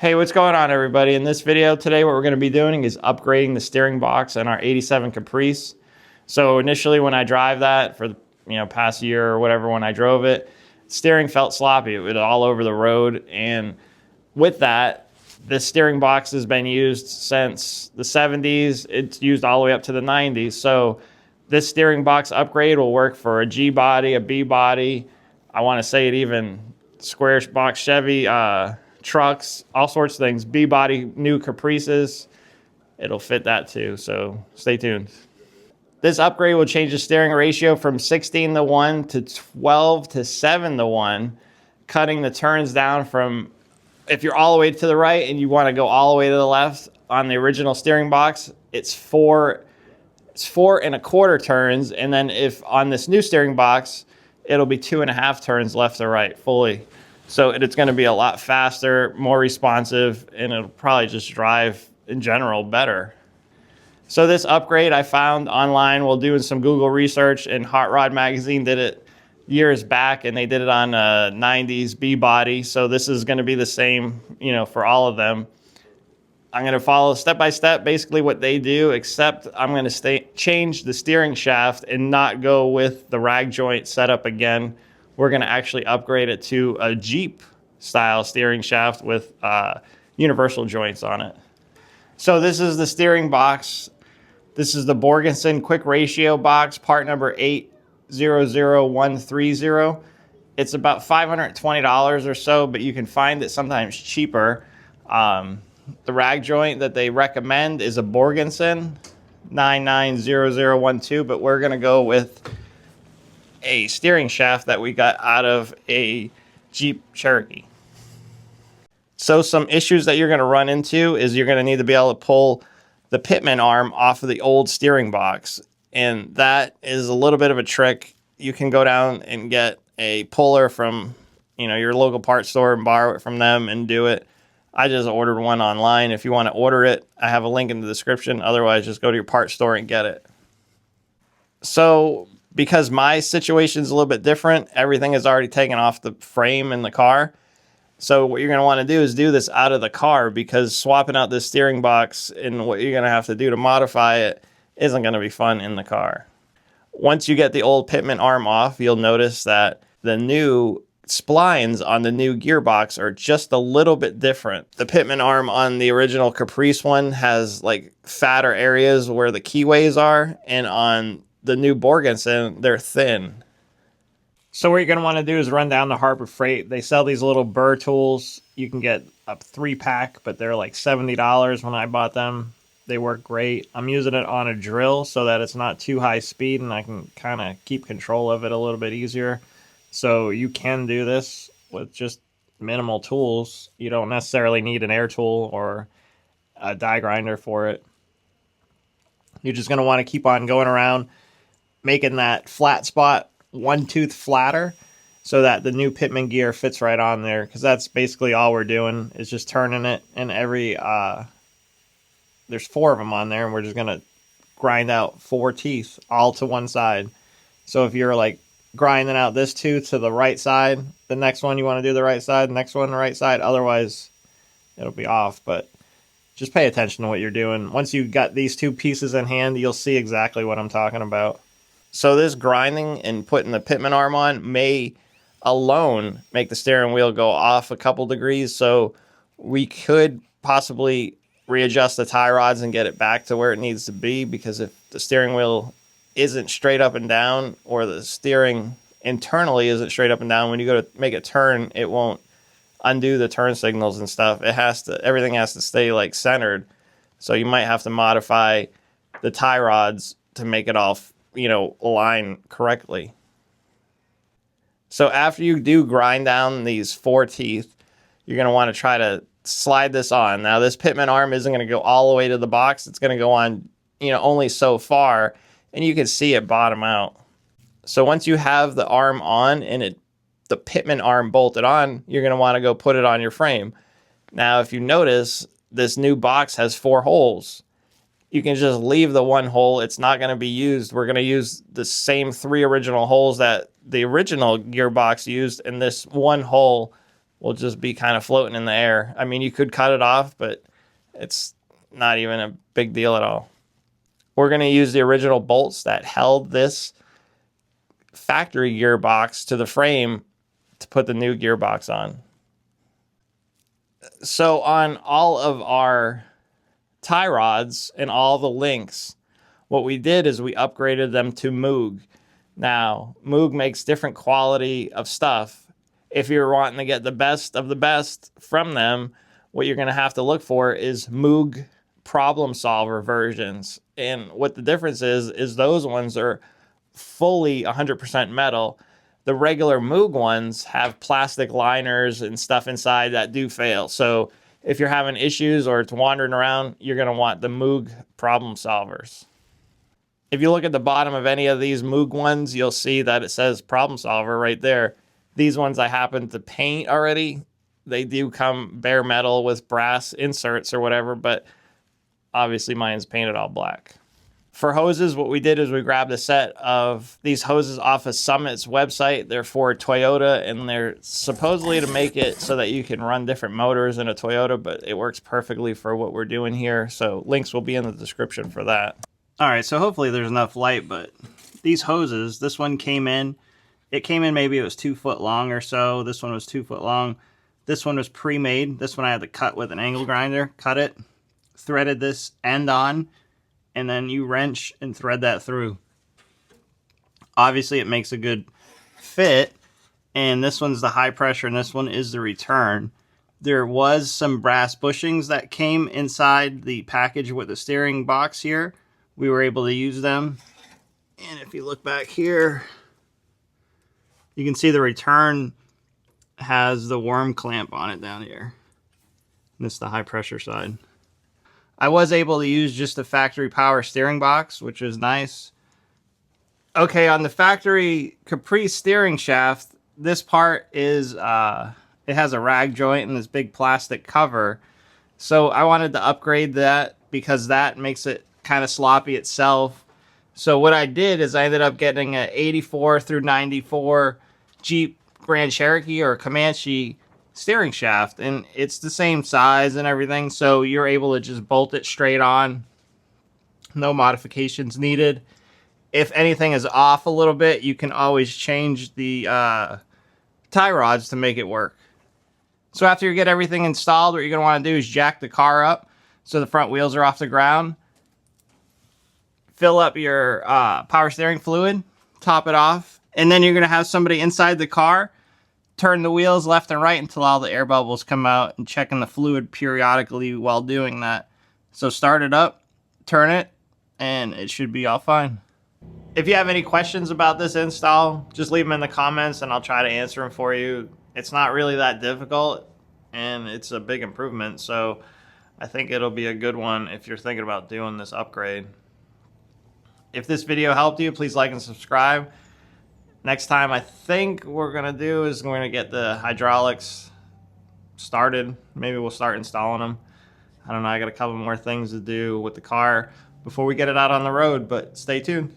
Hey, what's going on, everybody? In this video today, what we're going to be doing is upgrading the steering box in our 87 Caprice. So initially when I drive that for the past year or whatever, when I drove it, steering felt sloppy. It was all over the road. And with that, this steering box has been used since the 70s. It's used all the way up to the 90s. So this steering box upgrade will work for a G body, a B body. I want to say it even square box Chevy, trucks, all sorts of things. B-body new Caprices, it'll fit that too, so stay tuned. This upgrade will change the steering ratio from 16:1 to 12:7:1, cutting the turns down from, if you're all the way to the right and you want to go all the way to the left on the original steering box, it's 4.25 turns, and then if on this new steering box, it'll be 2.5 turns left to right fully. So it's going to be a lot faster, more responsive, and it'll probably just drive in general better. So this upgrade I found online while doing some Google research, and Hot Rod Magazine did it years back, and they did it on a 90s B body. So this is going to be the same, for all of them. I'm going to follow step by step basically what they do, except I'm going to change the steering shaft and not go with the rag joint setup again. We're going to actually upgrade it to a Jeep style steering shaft with universal joints on it. So this is the steering box. This is the Borgensen quick ratio box, part number 800130. It's about $520 or so, but you can find it sometimes cheaper. The rag joint that they recommend is a Borgensen 990012, but we're going to go with a steering shaft that we got out of a Jeep Cherokee. So some issues that you're going to run into is you're going to need to be able to pull the Pitman arm off of the old steering box. And that is a little bit of a trick. You can go down and get a puller from, your local parts store and borrow it from them and do it. I just ordered one online. If you want to order it, I have a link in the description. Otherwise, just go to your parts store and get it. So because my situation is a little bit different, everything is already taken off the frame in the car. So what you're going to want to do is do this out of the car, because swapping out this steering box and what you're going to have to do to modify it isn't going to be fun in the car. Once you get the old Pitman arm off, you'll notice that the new splines on the new gearbox are just a little bit different. The Pitman arm on the original Caprice one has like fatter areas where the keyways are, and on the new Borgensen, they're thin. So what you're going to want to do is run down to Harbor Freight. They sell these little burr tools. You can get a 3-pack, but they're like $70 when I bought them. They work great. I'm using it on a drill so that it's not too high speed, and I can kind of keep control of it a little bit easier. So you can do this with just minimal tools. You don't necessarily need an air tool or a die grinder for it. You're just going to want to keep on going around, making that flat spot 1 tooth flatter so that the new Pitman gear fits right on there, because that's basically all we're doing is just turning it. And there's 4 of them on there, and we're just going to grind out 4 teeth all to one side. So if you're like grinding out this tooth to the right side, the next one you want to do the right side, the next one the right side, otherwise it'll be off. But just pay attention to what you're doing. Once you've got these 2 pieces in hand, you'll see exactly what I'm talking about. So this grinding and putting the Pitman arm on may alone make the steering wheel go off a couple degrees. So we could possibly readjust the tie rods and get it back to where it needs to be, because if the steering wheel isn't straight up and down, or the steering internally isn't straight up and down, when you go to make a turn, it won't undo the turn signals and stuff. Everything has to stay like centered. So you might have to modify the tie rods to make it all align correctly. So after you do grind down these 4 teeth, you're going to want to try to slide this on. Now this Pitman arm isn't going to go all the way to the box. It's going to go on, only so far, and you can see it bottom out. So once you have the arm on and the Pitman arm bolted on, you're going to want to go put it on your frame. Now if you notice, this new box has 4 holes. You can just leave the 1 hole. It's not going to be used. We're going to use the same 3 original holes that the original gearbox used, and this 1 hole will just be kind of floating in the air. I mean, you could cut it off, but it's not even a big deal at all. We're going to use the original bolts that held this factory gearbox to the frame to put the new gearbox on. So on all of our tie rods and all the links, what we did is we upgraded them to Moog. Now, Moog makes different quality of stuff. If you're wanting to get the best of the best from them, what you're going to have to look for is Moog problem solver versions. And what the difference is those ones are fully 100% metal. The regular Moog ones have plastic liners and stuff inside that do fail. So if you're having issues or it's wandering around, you're going to want the Moog problem solvers. If you look at the bottom of any of these Moog ones, you'll see that it says problem solver right there. These ones I happen to paint already. They do come bare metal with brass inserts or whatever, but obviously mine's painted all black. For hoses, what we did is we grabbed a set of these hoses off of Summit's website. They're for Toyota, and they're supposedly to make it so that you can run different motors in a Toyota, but it works perfectly for what we're doing here. So links will be in the description for that. All right, so hopefully there's enough light, but these hoses, this one came in. It came in, maybe it was 2 foot long or so. This one was 2 foot long. This one was pre-made. This one I had to cut with an angle grinder, cut it, threaded this end on, and then you wrench and thread that through. Obviously it makes a good fit, and this one's the high pressure and this one is the return. There was some brass bushings that came inside the package with the steering box here. We were able to use them, and if you look back here, you can see the return has the worm clamp on it down here. And this is the high pressure side. I was able to use just the factory power steering box, which is nice. Okay, on the factory Caprice steering shaft, this part is, it has a rag joint and this big plastic cover. So I wanted to upgrade that because that makes it kind of sloppy itself. So what I did is I ended up getting an 84 through 94 Jeep Grand Cherokee or Comanche steering shaft, and it's the same size and everything, so you're able to just bolt it straight on. No modifications needed. If anything is off a little bit, you can always change the tie rods to make it work. So after you get everything installed, what you're going to want to do is jack the car up so the front wheels are off the ground. Fill up your power steering fluid, top it off, and then you're going to have somebody inside the car turn the wheels left and right until all the air bubbles come out, and checking the fluid periodically while doing that. So start it up, turn it, and it should be all fine. If you have any questions about this install, just leave them in the comments and I'll try to answer them for you. It's not really that difficult, and it's a big improvement, so I think it'll be a good one if you're thinking about doing this upgrade. If this video helped you, please like and subscribe. Next time, I think we're going to do is we're going to get the hydraulics started. Maybe we'll start installing them. I don't know. I got a couple more things to do with the car before we get it out on the road, but stay tuned.